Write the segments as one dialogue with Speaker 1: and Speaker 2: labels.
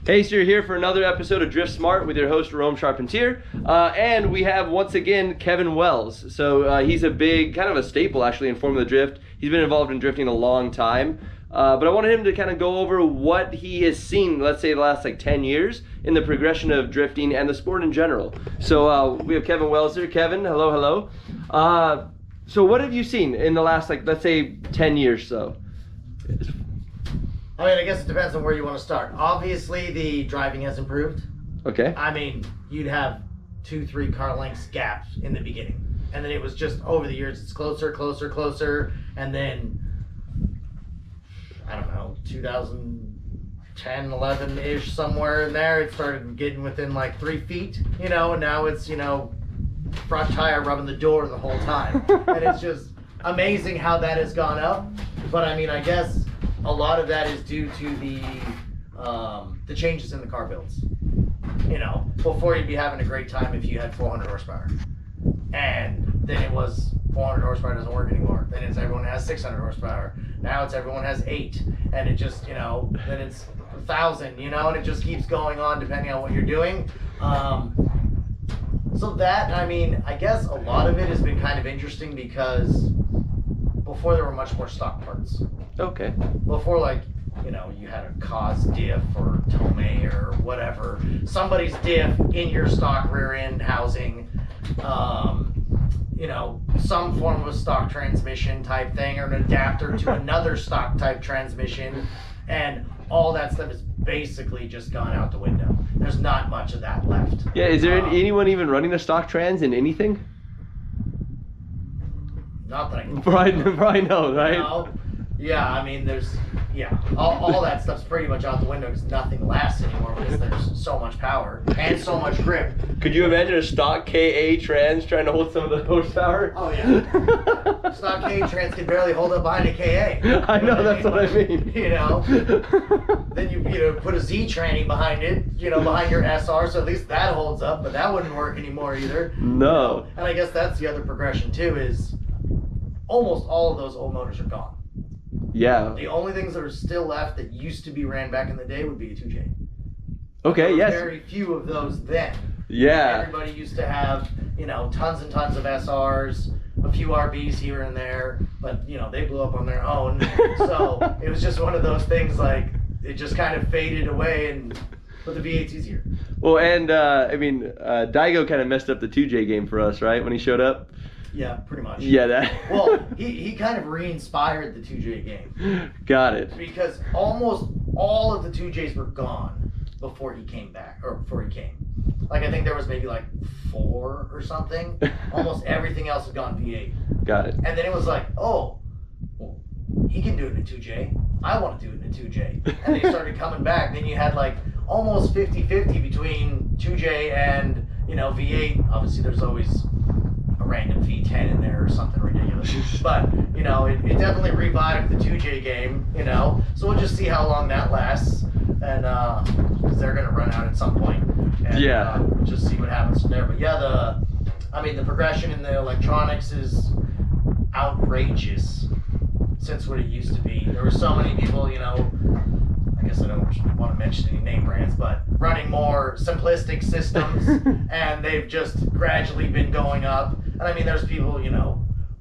Speaker 1: Hey, so you're here for another episode of Drift Smart with your host, Jerome Charpentier. And we have, once again, Kevin Wells. So he's a big, kind of a staple, actually, in Formula Drift. He's been involved in drifting a long time. But I wanted him to kind of go over what he has seen, let's say, the last, 10 years in the progression of drifting and the sport in general. So we have Kevin Wells here. Kevin, hello. So what have you seen in the last, let's say, 10 years so?
Speaker 2: I mean, I guess it depends on where you want to start. Obviously, the driving has improved.
Speaker 1: Okay.
Speaker 2: I mean, you'd have 2-3 car lengths gaps in the beginning. And then it was just over the years, it's closer. And then, I don't know, 2010, 11-ish, somewhere in there, it started getting within 3 feet, and now it's, front tire rubbing the door the whole time. And it's just amazing how that has gone up. But I mean, I guess a lot of that is due to the changes in the car builds. Before you'd be having a great time if you had 400 horsepower. And then it was 400 horsepower doesn't work anymore. Then it's everyone has 600 horsepower. Now it's everyone has 8. And it just, then it's 1,000, and it just keeps going on depending on what you're doing. So that, I mean, I guess a lot of it has been kind of interesting because before there were much more stock parts.
Speaker 1: Okay.
Speaker 2: Before, you had a cause diff or Tomei or whatever, somebody's diff in your stock rear end housing, some form of a stock transmission type thing or an adapter to another stock type transmission, and all that stuff has basically just gone out the window. There's not much of that left.
Speaker 1: Yeah, is there anyone even running a stock trans in anything?
Speaker 2: Not that I can
Speaker 1: Probably no, right?
Speaker 2: Yeah, I mean, all that stuff's pretty much out the window because nothing lasts anymore because there's so much power and so much grip.
Speaker 1: Could you imagine a stock KA trans trying to hold some of the horsepower?
Speaker 2: Oh yeah. Stock KA trans can barely hold up behind a KA.
Speaker 1: I know, that's what I mean.
Speaker 2: Then you put a Z tranny behind it, behind your SR, so at least that holds up, but that wouldn't work anymore either.
Speaker 1: No.
Speaker 2: And I guess that's the other progression too, is almost all of those old motors are gone.
Speaker 1: Yeah.
Speaker 2: The only things that are still left that used to be ran back in the day would be a 2J.
Speaker 1: Okay, yes.
Speaker 2: Very few of those then.
Speaker 1: Yeah.
Speaker 2: Everybody used to have, tons and tons of SRs, a few RBs here and there, but, they blew up on their own. So it was just one of those things, it just kind of faded away, but the V8's easier.
Speaker 1: Well, and, Daigo kind of messed up the 2J game for us, right, when he showed up?
Speaker 2: Yeah, pretty much.
Speaker 1: Yeah, that.
Speaker 2: Well, he kind of re-inspired the 2J game.
Speaker 1: Got it.
Speaker 2: Because almost all of the 2Js were gone before he came back, or before he came. I think there was maybe 4 or something. Almost everything else had gone V8.
Speaker 1: Got it.
Speaker 2: And then it was well, he can do it in a 2J. I want to do it in a 2J. And they started coming back. Then you had almost 50-50 between 2J and, V8. Obviously there's always a random V10 in there or something ridiculous. But, it definitely revived the 2J game, So we'll just see how long that lasts. And, because they're going to run out at some point. And, just see what happens from there. But yeah, the progression in the electronics is outrageous since what it used to be. There were so many people, I guess I don't want to mention any name brands, but running more simplistic systems, and they've just gradually been going up. And there's people,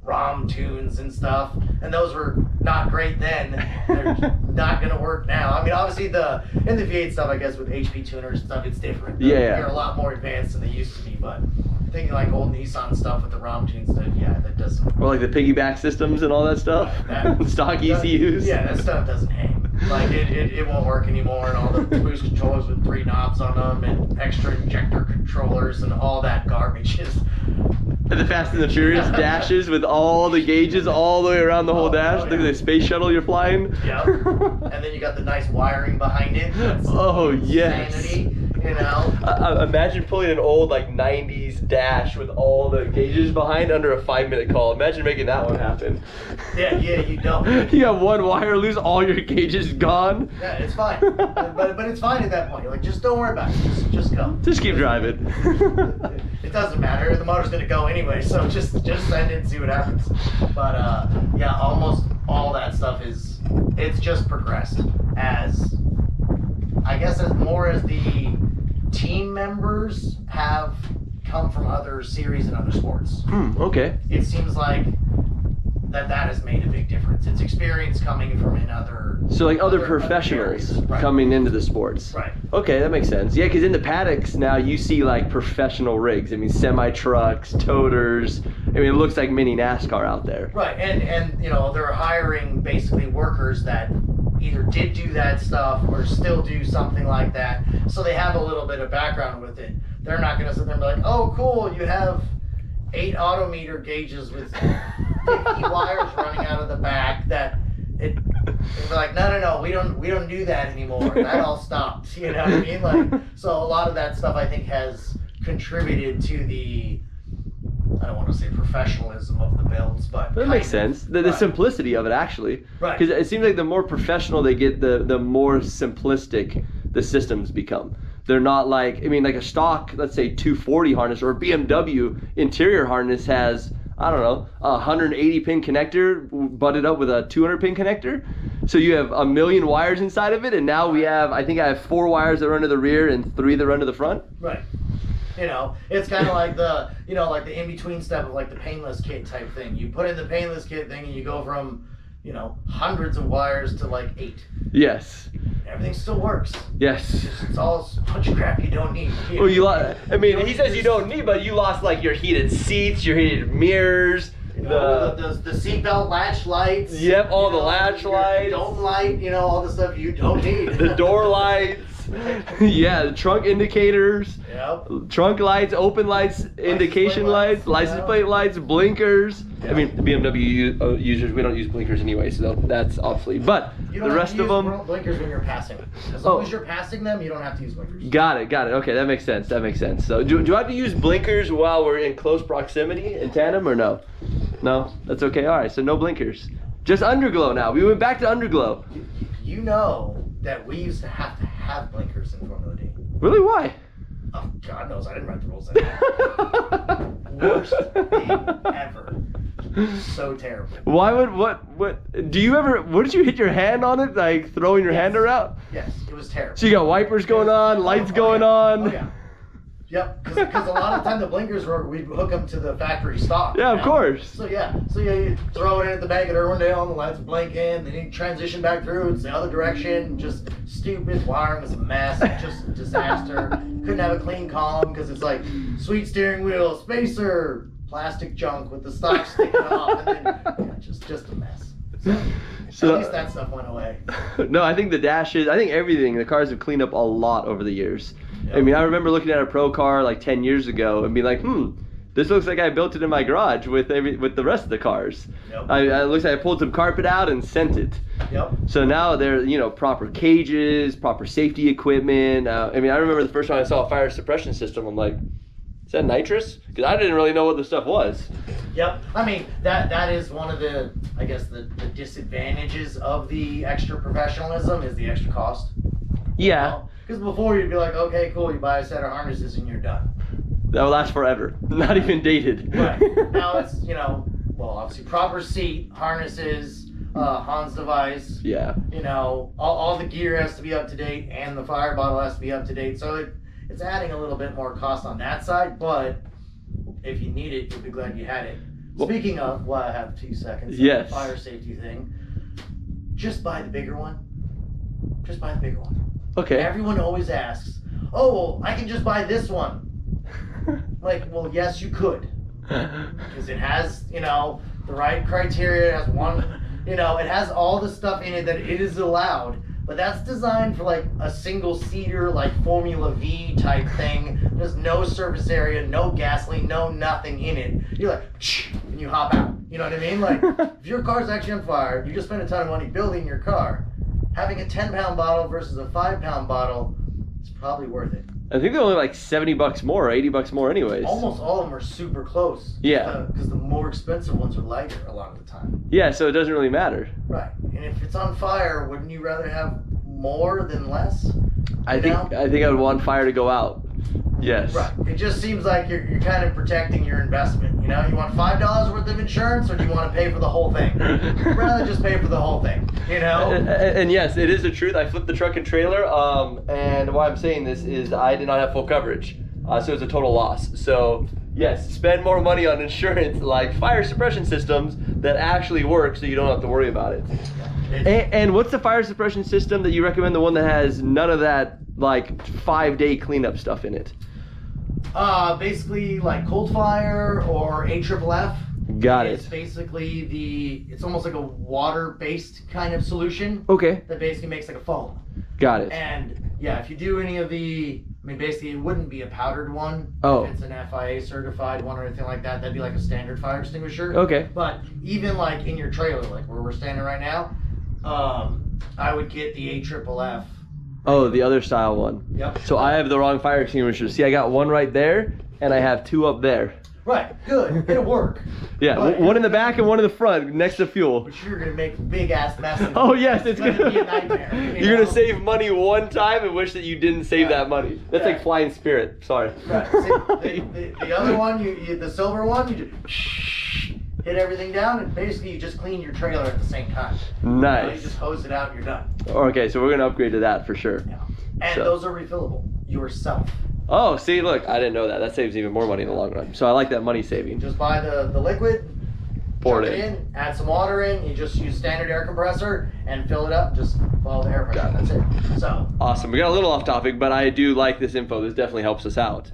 Speaker 2: ROM tunes and stuff, and those were not great then. They're not going to work now. Obviously in the V8 stuff, I guess with HP tuners and stuff, it's different. They're a lot more advanced than they used to be, but thinking old Nissan stuff with the ROM tunes, that doesn't.
Speaker 1: Or the piggyback systems and all that stuff. Stock ECUs.
Speaker 2: Yeah, that stuff doesn't hang. It won't work anymore, and all the boost controllers with 3 knobs on them, and extra injector controllers, and all that garbage is.
Speaker 1: And the Fast and the Furious dashes with all the gauges all the way around the whole dash. Look at the space shuttle you're flying.
Speaker 2: Yep. And then you got the nice wiring behind it. That's
Speaker 1: yes.
Speaker 2: insanity,
Speaker 1: Imagine pulling an old 90s dash with all the gauges behind under a 5-minute call. Imagine making that one happen.
Speaker 2: Yeah, you don't.
Speaker 1: You have one wire loose, all your gauges gone.
Speaker 2: Yeah, it's fine. but it's fine at that point. You're just don't worry about it. Just go.
Speaker 1: Just keep driving.
Speaker 2: It doesn't matter. The motor's gonna go anyway, so just send it and see what happens. But almost all that stuff it's just progressed as I guess as more as the team members have come from other series and other sports.
Speaker 1: Okay.
Speaker 2: It seems like that has made a big difference. It's experience coming from in other.
Speaker 1: So like other professionals
Speaker 2: areas. Right.
Speaker 1: coming into the sports.
Speaker 2: Right.
Speaker 1: Okay, that makes sense. Yeah, because in the paddocks now you see like professional rigs. I mean, semi trucks, toters. I mean, it looks like mini NASCAR out there.
Speaker 2: Right, and you know they're hiring basically workers that either did do that stuff or still do something like that, so they have a little bit of background with it. They're not going to sit there and be like, "Oh, cool, you have 8 odometer gauges with 50 wires running out of the back." That it. They're like, no, we don't do that anymore. That all stopped. You know what I mean? Like, so a lot of that stuff I think has contributed to the. I don't want to say professionalism of the builds, but
Speaker 1: That makes sense. The
Speaker 2: Right.
Speaker 1: simplicity of it, actually.
Speaker 2: Right.
Speaker 1: Because it seems like the more professional they get, the more simplistic the systems become. They're not like, I mean, like a stock, let's say 240 harness or BMW interior harness has, I don't know, a 180 pin connector butted up with a 200 pin connector. So you have a million wires inside of it, and now I think I have 4 wires that run to the rear and 3 that run to the front.
Speaker 2: Right. You know, it's kind of like the, you know, like the in-between step of like the painless kit type thing. You put in the painless kit thing and you go from, you know, hundreds of wires to like 8.
Speaker 1: Yes.
Speaker 2: Everything still works.
Speaker 1: Yes.
Speaker 2: It's all a bunch of crap you don't need.
Speaker 1: Well, I mean, he says you don't need, but you lost like your heated seats, your heated mirrors,
Speaker 2: You know, the seatbelt latch lights.
Speaker 1: Yep, all the
Speaker 2: you know,
Speaker 1: latch
Speaker 2: your
Speaker 1: lights.
Speaker 2: Dome light, you know, all the stuff you don't need.
Speaker 1: the door lights. Yeah, the trunk indicators,
Speaker 2: Yep.
Speaker 1: trunk lights, open lights, indication
Speaker 2: plate lights,
Speaker 1: lights, license
Speaker 2: yeah.
Speaker 1: plate lights, blinkers. I
Speaker 2: Yeah.
Speaker 1: mean, the BMW users, we don't use blinkers anyway, so that's obsolete. But
Speaker 2: You
Speaker 1: the
Speaker 2: don't
Speaker 1: rest
Speaker 2: have
Speaker 1: of
Speaker 2: to use
Speaker 1: them,
Speaker 2: blinkers when you're passing. As long as you're passing them, you don't have to use blinkers.
Speaker 1: got it. Okay, that makes sense. So do I have to use blinkers while we're in close proximity in tandem or no? No, that's okay. All right, so no blinkers. Just underglow now. We went back to underglow.
Speaker 2: You know that we used to have blinkers in Formula D.
Speaker 1: Really? Why?
Speaker 2: Oh, God knows, I didn't write the rules anymore. Worst thing ever. So terrible.
Speaker 1: Why would what do you ever? What did you hit your hand on it, like throwing your hand around?
Speaker 2: Yes, it was terrible.
Speaker 1: So you got wipers going on, lights going
Speaker 2: yeah.
Speaker 1: on.
Speaker 2: Oh, yeah. Yep, because a lot of the time the blinkers we'd hook them to the factory stock.
Speaker 1: Yeah,
Speaker 2: you
Speaker 1: of
Speaker 2: know?
Speaker 1: course.
Speaker 2: So yeah, you throw it in at the back of Irwindale and the lights blink in, then you transition back through, it's the other direction, just stupid, wiring was a mess, just a disaster. Couldn't have a clean column because it's like sweet steering wheel, spacer, plastic junk with the stock sticking off, and then just a mess. So at least that stuff went away.
Speaker 1: No, I think the dashes, I think everything, the cars have cleaned up a lot over the years.
Speaker 2: Yep.
Speaker 1: I mean, I remember looking at a pro car like 10 years ago and being like, this looks like I built it in my garage with the rest of the cars.
Speaker 2: Yep.
Speaker 1: It looks like I pulled some carpet out and sent it.
Speaker 2: Yep.
Speaker 1: So now they're, proper cages, proper safety equipment. I mean, I remember the first time I saw a fire suppression system, I'm like, is that nitrous? Because I didn't really know what the stuff was.
Speaker 2: Yep. I mean, that is one of the, I guess, the disadvantages of the extra professionalism is the extra cost.
Speaker 1: Yeah.
Speaker 2: Because before you'd be like, okay, cool, you buy a set of harnesses and you're done.
Speaker 1: That will last forever. Not even dated.
Speaker 2: Right. Now it's, obviously proper seat, harnesses, Hans device.
Speaker 1: Yeah.
Speaker 2: All the gear has to be up to date and the fire bottle has to be up to date. So it's adding a little bit more cost on that side, but if you need it, you'll be glad you had it.
Speaker 1: Well,
Speaker 2: Speaking of, I have 2 seconds.
Speaker 1: Yes.
Speaker 2: The fire safety thing. Just buy the bigger one. Just buy the bigger one.
Speaker 1: Okay.
Speaker 2: Everyone always asks, oh, well, I can just buy this one. Like, well, yes, you could. Because it has, the right criteria. It has it has all the stuff in it that it is allowed. But that's designed for like a single seater, like Formula V type thing. There's no surface area, no gasoline, no nothing in it. You're like, and you hop out. You know what I mean? Like, if your car's actually on fire, you just spent a ton of money building your car. Having a 10-pound bottle versus a 5-pound bottle is probably worth it.
Speaker 1: I think they're only like $70 more or $80 more anyways.
Speaker 2: Almost all of them are super close.
Speaker 1: Yeah.
Speaker 2: Because the more expensive ones are lighter a lot of the time.
Speaker 1: Yeah, so it doesn't really matter.
Speaker 2: Right. And if it's on fire, wouldn't you rather have more than less?
Speaker 1: I think I would want fire to go out. Yes.
Speaker 2: Right. It just seems like you're kind of protecting your investment. You know, you want $5 worth of insurance, or do you want to pay for the whole thing? I'd rather just pay for the whole thing. You know.
Speaker 1: And yes, it is the truth. I flipped the truck and trailer, and why I'm saying this is I did not have full coverage, so it's a total loss. So yes, spend more money on insurance like fire suppression systems that actually work, so you don't have to worry about it. And what's the fire suppression system that you recommend? The one that has none of that like 5-day cleanup stuff in it.
Speaker 2: Basically like Coldfire or AFFF.
Speaker 1: Got
Speaker 2: It's
Speaker 1: it.
Speaker 2: basically it's almost like a water-based kind of solution.
Speaker 1: Okay.
Speaker 2: That basically makes like a foam.
Speaker 1: Got it.
Speaker 2: And yeah, if you do any of basically it wouldn't be a powdered one.
Speaker 1: Oh.
Speaker 2: If it's an FIA certified one or anything like that, that'd be like a standard fire extinguisher.
Speaker 1: Okay.
Speaker 2: But even like in your trailer, like where we're standing right now, I would get the AFFF.
Speaker 1: Oh, the other style one.
Speaker 2: Yep.
Speaker 1: So I have the wrong fire extinguisher. See, I got one right there, and I have 2 up there.
Speaker 2: Right. Good. It'll work.
Speaker 1: Yeah,
Speaker 2: But-
Speaker 1: one in the back and one in the front next to fuel.
Speaker 2: But you're gonna make a big ass mess of it.
Speaker 1: Oh yes, it's
Speaker 2: gonna be a nightmare.
Speaker 1: You're gonna save money one time and wish that you didn't save
Speaker 2: Yeah.
Speaker 1: that money. That's
Speaker 2: Yeah.
Speaker 1: like flying Spirit. Sorry.
Speaker 2: Right. See, the other one, you the silver one, you just hit everything down, and basically you just clean your trailer at the same time. You
Speaker 1: Nice.
Speaker 2: just hose it out, and you're done.
Speaker 1: Okay, so we're gonna upgrade to that for sure.
Speaker 2: Yeah. And
Speaker 1: So-
Speaker 2: those are refillable yourself.
Speaker 1: Oh, see, look, I didn't know that. That saves even more money in the long run. So I like that money saving.
Speaker 2: Just buy the liquid,
Speaker 1: Pour
Speaker 2: chuck
Speaker 1: it
Speaker 2: it
Speaker 1: in.
Speaker 2: in, add some water in. You just use standard air compressor and fill it up. Just follow the air pressure.
Speaker 1: Got it.
Speaker 2: That's it. So
Speaker 1: Awesome. We got a little off topic, but I do like this info. This definitely helps us out.